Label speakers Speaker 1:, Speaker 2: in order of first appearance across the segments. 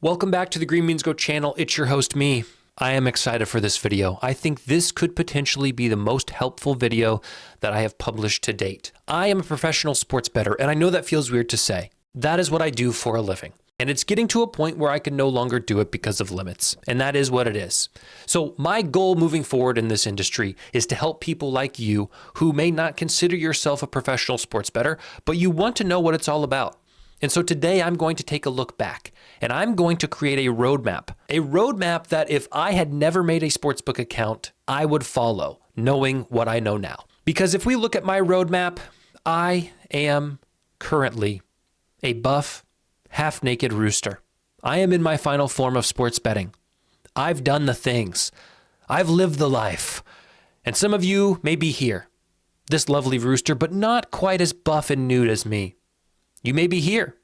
Speaker 1: Welcome back to the Green Beans Go channel. It's your host, me. I am excited for this video. I think this could potentially be the most helpful video that I have published to date. I am a professional sports bettor, and I know that feels weird to say. That is what I do for a living. And it's getting to a point where I can no longer do it because of limits. And that is what it is. So my goal moving forward in this industry is to help people like you who may not consider yourself a professional sports bettor, but you want to know what it's all about. And so today I'm going to take a look back and I'm going to create a roadmap that if I had never made a sportsbook account, I would follow, knowing what I know now. Because if we look at my roadmap, I am currently a buff, half-naked rooster. I am in my final form of sports betting. I've done the things. I've lived the life. And some of you may be here, this lovely rooster, but not quite as buff and nude as me. You may be here,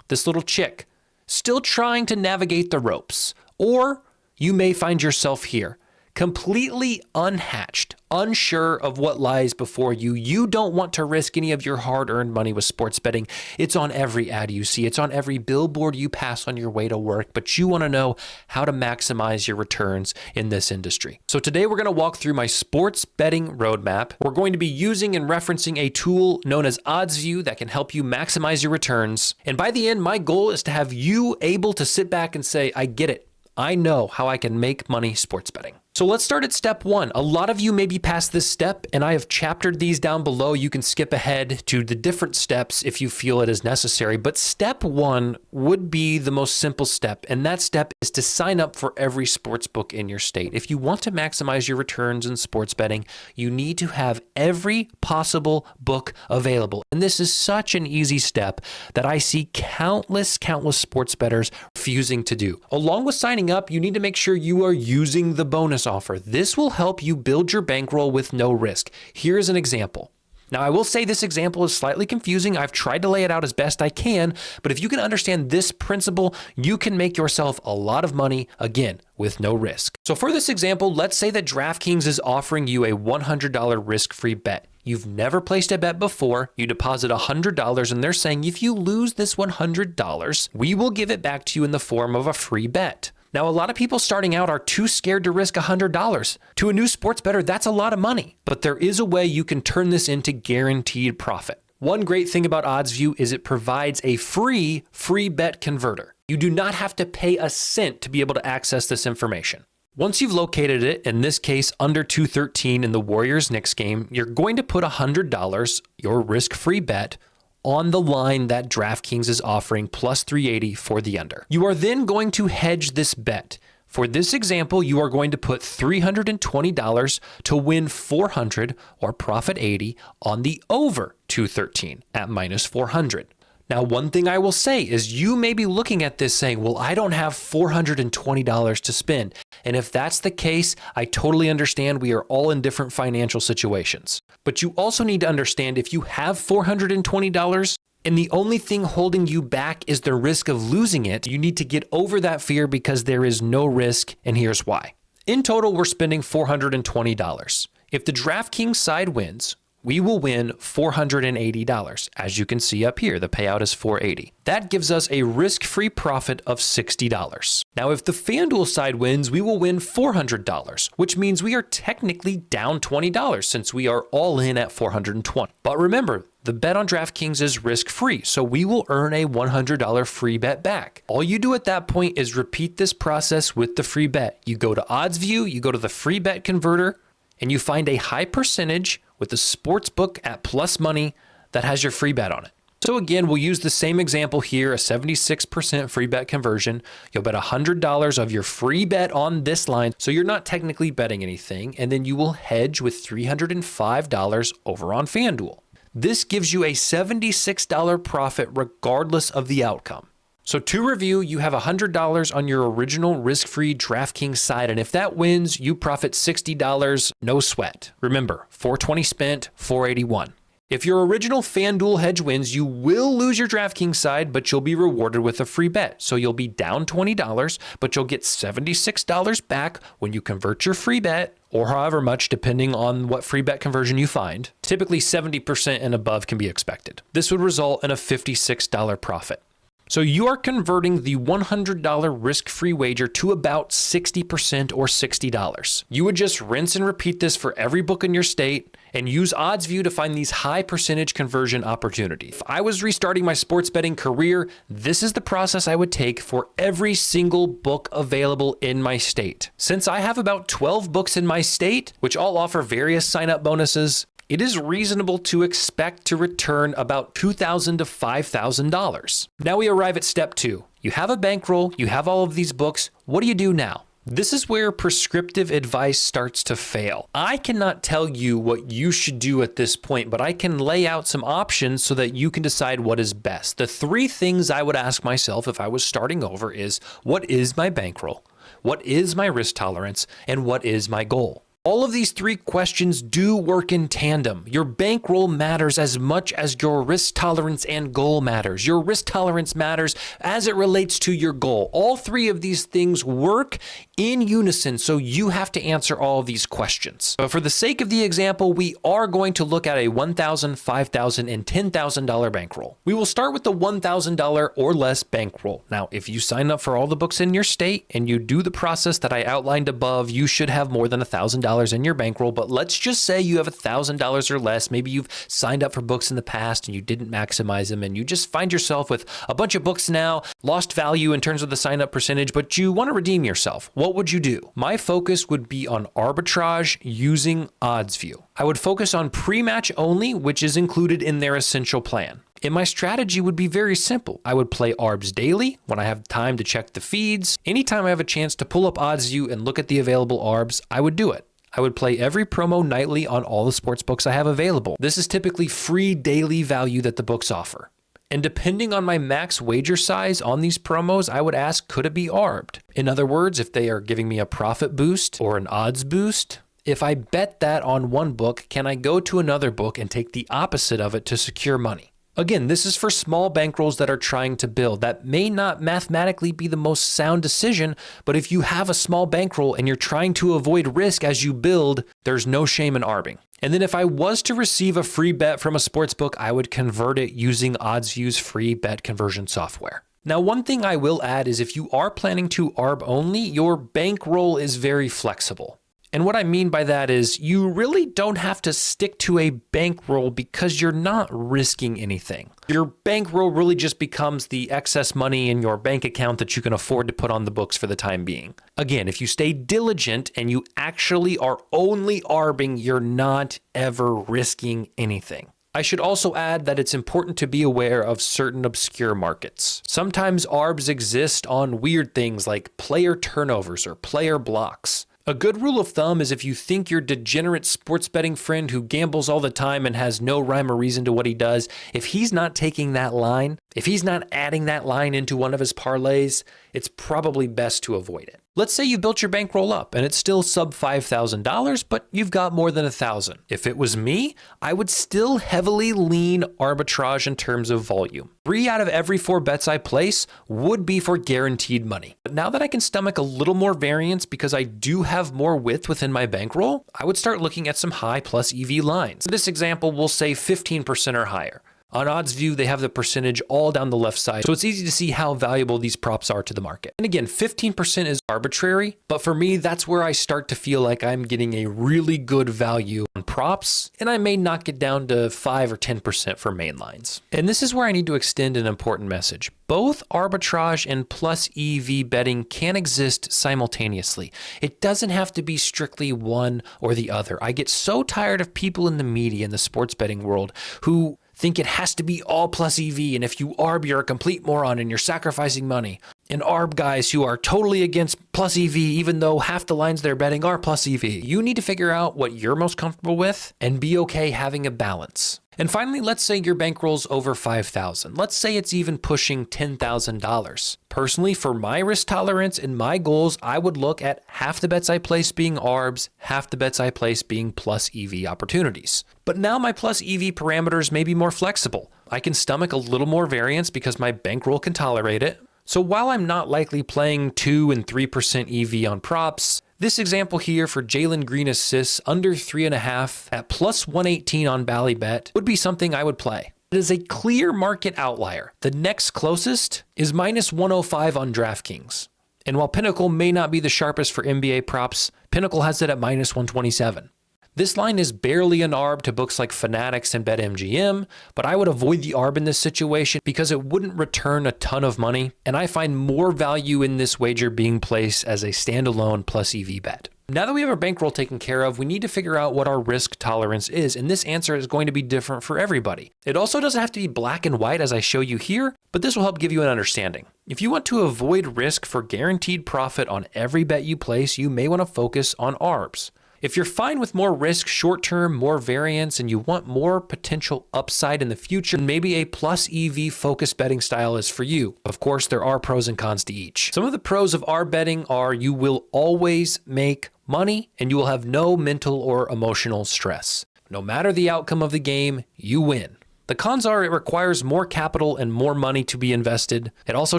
Speaker 1: this little chick, still trying to navigate the ropes. Or you may find yourself here, completely unhatched, unsure of what lies before you. You don't want to risk any of your hard-earned money with sports betting. It's on every ad you see. It's on every billboard you pass on your way to work, but you want to know how to maximize your returns in this industry. So today we're going to walk through my sports betting roadmap. We're going to be using and referencing a tool known as OddsVIEW that can help you maximize your returns. And by the end, my goal is to have you able to sit back and say, I get it. I know how I can make money sports betting. So let's start at step one. A lot of you may be past this step, and I have chaptered these down below. You can skip ahead to the different steps if you feel it is necessary. But step one would be the most simple step, and that step is to sign up for every sports book in your state. If you want to maximize your returns in sports betting, you need to have every possible book available. And this is such an easy step that I see countless sports bettors refusing to do. Along with signing up, you need to make sure you are using the bonus offer. This will help you build your bankroll with no risk. Here's an example. Now, I will say this example is slightly confusing. I've tried to lay it out as best I can, but if you can understand this principle, you can make yourself a lot of money, again, with no risk. So for this example, let's say that DraftKings is offering you a $100 risk-free bet. You've never placed a bet before, you deposit $100, and they're saying if you lose this $100, we will give it back to you in the form of a free bet. Now, a lot of people starting out are too scared to risk $100. To a new sports bettor, that's a lot of money. But there is a way you can turn this into guaranteed profit. One great thing about OddsVIEW is it provides a free bet converter. You do not have to pay a cent to be able to access this information. Once you've located it, in this case, under 213 in the Warriors-Knicks game, you're going to put $100, your risk-free bet, on the line that DraftKings is offering plus 380 for the under. You are then going to hedge this bet. For this example, you are going to put $320 to win 400 or profit 80 on the over 213 at minus 400. Now, one thing I will say is you may be looking at this saying, well, I don't have $420 to spend. And if that's the case, I totally understand. We are all in different financial situations. But you also need to understand if you have $420 and the only thing holding you back is the risk of losing it, you need to get over that fear because there is no risk, and here's why. In total, we're spending $420. If the DraftKings side wins, we will win $480. As you can see up here, the payout is $480. That gives us a risk-free profit of $60. Now, if the FanDuel side wins, we will win $400, which means we are technically down $20 since we are all in at $420. But remember, the bet on DraftKings is risk-free, so we will earn a $100 free bet back. All you do at that point is repeat this process with the free bet. You go to OddsVIEW, you go to the free bet converter, and you find a high percentage with a sports book at plus money that has your free bet on it. So again, we'll use the same example here, a 76% free bet conversion. You'll bet $100 of your free bet on this line, so you're not technically betting anything, and then you will hedge with $305 over on FanDuel. This gives you a $76 profit regardless of the outcome. So to review, you have $100 on your original risk-free DraftKings side, and if that wins, you profit $60, no sweat. Remember, $420 spent, $481. If your original FanDuel hedge wins, you will lose your DraftKings side, but you'll be rewarded with a free bet. So you'll be down $20, but you'll get $76 back when you convert your free bet, or however much, depending on what free bet conversion you find. Typically 70% and above can be expected. This would result in a $56 profit. So you are converting the $100 risk-free wager to about 60% or $60. You would just rinse and repeat this for every book in your state and use OddsView to find these high percentage conversion opportunities. If I was restarting my sports betting career, this is the process I would take for every single book available in my state. Since I have about 12 books in my state, which all offer various sign-up bonuses, it is reasonable to expect to return about $2,000 to $5,000. Now we arrive at step 2. You have a bankroll, you have all of these books. What do you do now? This is where prescriptive advice starts to fail. I cannot tell you what you should do at this point, but I can lay out some options so that you can decide what is best. The 3 things I would ask myself if I was starting over is, what is my bankroll? What is my risk tolerance? And what is my goal? All of these 3 questions do work in tandem. Your bankroll matters as much as your risk tolerance and goal matters. Your risk tolerance matters as it relates to your goal. All 3 of these things work in unison, so you have to answer all of these questions. But for the sake of the example, we are going to look at a $1,000, $5,000, and $10,000 bankroll. We will start with the $1,000 or less bankroll. Now, if you sign up for all the books in your state and you do the process that I outlined above, you should have more than $1,000 in your bankroll, but let's just say you have $1,000 or less. Maybe you've signed up for books in the past and you didn't maximize them and you just find yourself with a bunch of books now, lost value in terms of the sign up percentage, but you want to redeem yourself. What would you do? My focus would be on arbitrage using OddsView. I would focus on pre-match only, which is included in their essential plan. And my strategy would be very simple. I would play ARBs daily when I have time to check the feeds. Anytime I have a chance to pull up OddsView and look at the available ARBs, I would do it. I would play every promo nightly on all the sports books I have available. This is typically free daily value that the books offer. And depending on my max wager size on these promos, I would ask, could it be ARBed? In other words, if they are giving me a profit boost or an odds boost, if I bet that on one book, can I go to another book and take the opposite of it to secure money? Again, this is for small bankrolls that are trying to build. That may not mathematically be the most sound decision, but if you have a small bankroll and you're trying to avoid risk as you build, there's no shame in arbing. And then if I was to receive a free bet from a sportsbook, I would convert it using OddsView's free bet conversion software. Now, one thing I will add is if you are planning to ARB only, your bankroll is very flexible. And what I mean by that is you really don't have to stick to a bankroll because you're not risking anything. Your bankroll really just becomes the excess money in your bank account that you can afford to put on the books for the time being. Again, if you stay diligent and you actually are only ARBing, you're not ever risking anything. I should also add that it's important to be aware of certain obscure markets. Sometimes ARBs exist on weird things like player turnovers or player blocks. A good rule of thumb is if you think your degenerate sports betting friend who gambles all the time and has no rhyme or reason to what he does, if he's not taking that line, if he's not adding that line into one of his parlays, it's probably best to avoid it. Let's say you built your bankroll up and it's still sub $5,000, but you've got more than $1,000. If it was me, I would still heavily lean arbitrage in terms of volume. 3 out of every 4 bets I place would be for guaranteed money. But now that I can stomach a little more variance because I do have more width within my bankroll, I would start looking at some high plus EV lines. In this example, we'll say 15% or higher. On OddsView, they have the percentage all down the left side, so it's easy to see how valuable these props are to the market. And again, 15% is arbitrary, but for me, that's where I start to feel like I'm getting a really good value on props, and I may knock it down to 5 or 10% for main lines. And this is where I need to extend an important message. Both arbitrage and plus EV betting can exist simultaneously. It doesn't have to be strictly one or the other. I get so tired of people in the media in the sports betting world who think it has to be all plus EV, and if you ARB, you're a complete moron and you're sacrificing money. And ARB guys who are totally against plus EV, even though half the lines they're betting are plus EV. You need to figure out what you're most comfortable with and be okay having a balance. And finally, let's say your bankroll's over $5,000. Let's say it's even pushing $10,000. Personally, for my risk tolerance and my goals, I would look at half the bets I place being ARBs, half the bets I place being plus EV opportunities. But now my plus EV parameters may be more flexible. I can stomach a little more variance because my bankroll can tolerate it. So while I'm not likely playing 2 and 3% EV on props, this example here for Jalen Green assists under 3.5 at plus 118 on Ballybet would be something I would play. It is a clear market outlier. The next closest is minus 105 on DraftKings. And while Pinnacle may not be the sharpest for NBA props, Pinnacle has it at minus 127. This line is barely an ARB to books like Fanatics and BetMGM, but I would avoid the ARB in this situation because it wouldn't return a ton of money, and I find more value in this wager being placed as a standalone plus EV bet. Now that we have our bankroll taken care of, we need to figure out what our risk tolerance is, and this answer is going to be different for everybody. It also doesn't have to be black and white as I show you here, but this will help give you an understanding. If you want to avoid risk for guaranteed profit on every bet you place, you may want to focus on ARBs. If you're fine with more risk short-term, more variance, and you want more potential upside in the future, maybe a plus EV focused betting style is for you. Of course, there are pros and cons to each. Some of the pros of ARB betting are you will always make money and you will have no mental or emotional stress. No matter the outcome of the game, you win. The cons are it requires more capital and more money to be invested. It also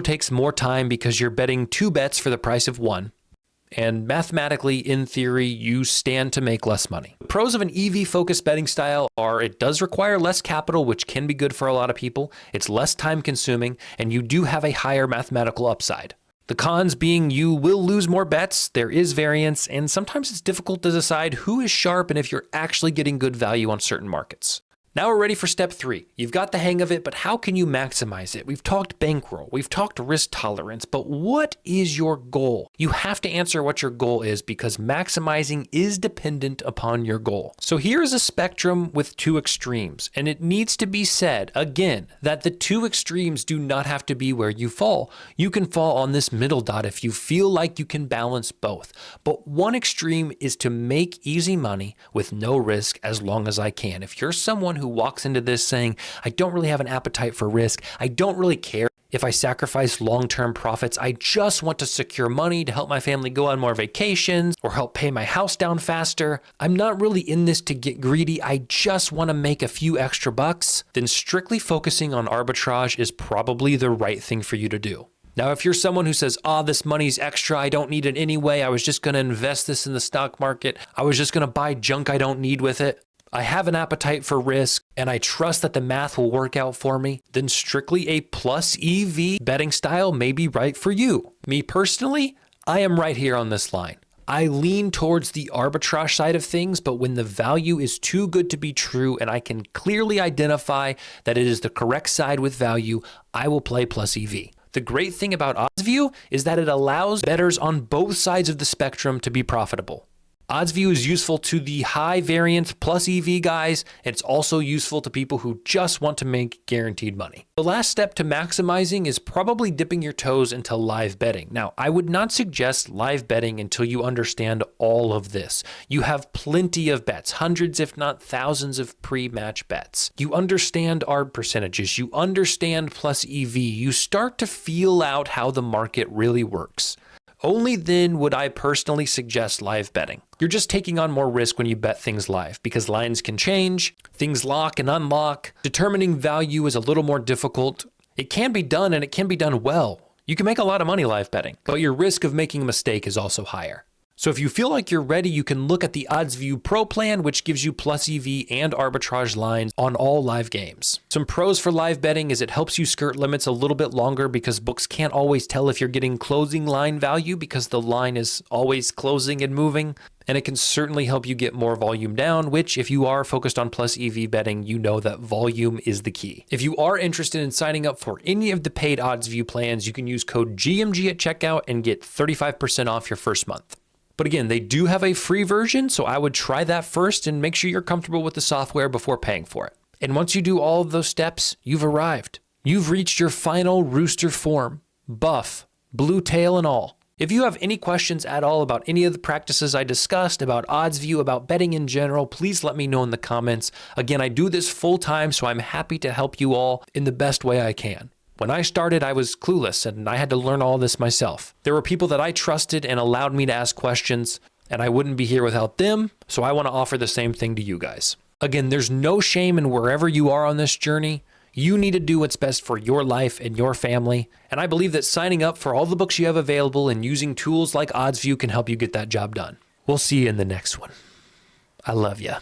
Speaker 1: takes more time because you're betting 2 bets for the price of 1. And mathematically, in theory, you stand to make less money. The pros of an EV-focused betting style are it does require less capital, which can be good for a lot of people. It's less time-consuming, and you do have a higher mathematical upside. The cons being you will lose more bets, there is variance, and sometimes it's difficult to decide who is sharp and if you're actually getting good value on certain markets. Now we're ready for step 3. You've got the hang of it, but how can you maximize it? We've talked bankroll, we've talked risk tolerance, but what is your goal? You have to answer what your goal is because maximizing is dependent upon your goal. So here's a spectrum with 2 extremes, and it needs to be said, again, that the 2 extremes do not have to be where you fall. You can fall on this middle dot if you feel like you can balance both. But one extreme is to make easy money with no risk as long as I can. If you're someone who walks into this saying, I don't really have an appetite for risk. I don't really care if I sacrifice long-term profits. I just want to secure money to help my family go on more vacations or help pay my house down faster. I'm not really in this to get greedy. I just want to make a few extra bucks. Then strictly focusing on arbitrage is probably the right thing for you to do. Now, if you're someone who says, this money's extra, I don't need it anyway. I was just going to invest this in the stock market. I was just going to buy junk I don't need with it. I have an appetite for risk and I trust that the math will work out for me, then strictly a plus EV betting style may be right for you. Me personally, I am right here on this line. I lean towards the arbitrage side of things, but when the value is too good to be true and I can clearly identify that it is the correct side with value, I will play plus EV. The great thing about OddsView is that it allows bettors on both sides of the spectrum to be profitable. OddsView is useful to the high variance plus EV guys. It's also useful to people who just want to make guaranteed money. The last step to maximizing is probably dipping your toes into live betting. Now, I would not suggest live betting until you understand all of this. You have plenty of bets, hundreds if not thousands of pre-match bets. You understand ARB percentages. You understand plus EV. You start to feel out how the market really works. Only then would I personally suggest live betting. You're just taking on more risk when you bet things live because lines can change, things lock and unlock. Determining value is a little more difficult. It can be done and it can be done well. You can make a lot of money live betting, but your risk of making a mistake is also higher. So if you feel like you're ready, you can look at the OddsView Pro plan, which gives you plus EV and arbitrage lines on all live games. Some pros for live betting is it helps you skirt limits a little bit longer because books can't always tell if you're getting closing line value because the line is always closing and moving. And it can certainly help you get more volume down, which if you are focused on plus EV betting, you know that volume is the key. If you are interested in signing up for any of the paid OddsView plans, you can use code GMG at checkout and get 35% off your first month. But again, they do have a free version, so I would try that first and make sure you're comfortable with the software before paying for it. And once you do all of those steps, you've arrived. You've reached your final rooster form, buff, blue tail and all. If you have any questions at all about any of the practices I discussed, about OddsView, about betting in general, please let me know in the comments. Again, I do this full time, so I'm happy to help you all in the best way I can. When I started, I was clueless and I had to learn all this myself. There were people that I trusted and allowed me to ask questions, and I wouldn't be here without them, so I want to offer the same thing to you guys. Again, there's no shame in wherever you are on this journey. You need to do what's best for your life and your family, and I believe that signing up for all the books you have available and using tools like OddsView can help you get that job done. We'll see you in the next one. I love ya.